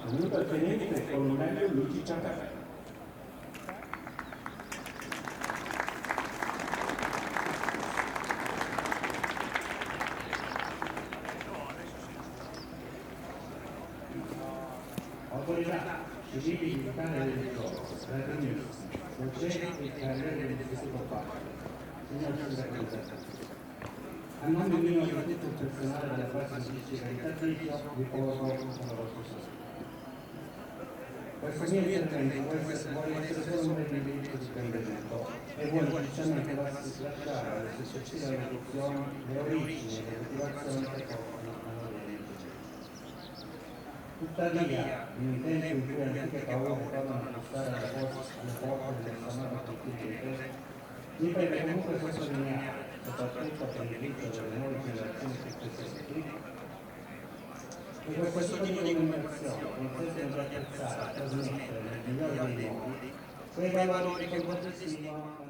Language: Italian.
Venuto al tenente colonnello Luigi Ciancarello. Autorità civili militari del gioco, ragionisti, docenti e carriere dell'Istituto Parco, signor Sottosegretario. A nome mio e di tutto il personale della base scientifica di Tarvisio, vi porto con la vostra salute. Questo mio intervento vuole essere solo un breve indirizzo di cambiamento e vuole semplicemente lasciare alle successive evoluzioni le origini e le motivazioni che portano alla loro. Tuttavia, in un tempo in cui antiche paure tornano a bussare alle porte dell'infamata cultura, mi preme comunque sottolineare, soprattutto per il diritto delle nuove generazioni successive, che questo tipo di comunicazione consentono di apprezzare e trasmettere nel migliore dei modi quei valori che contraddistinguono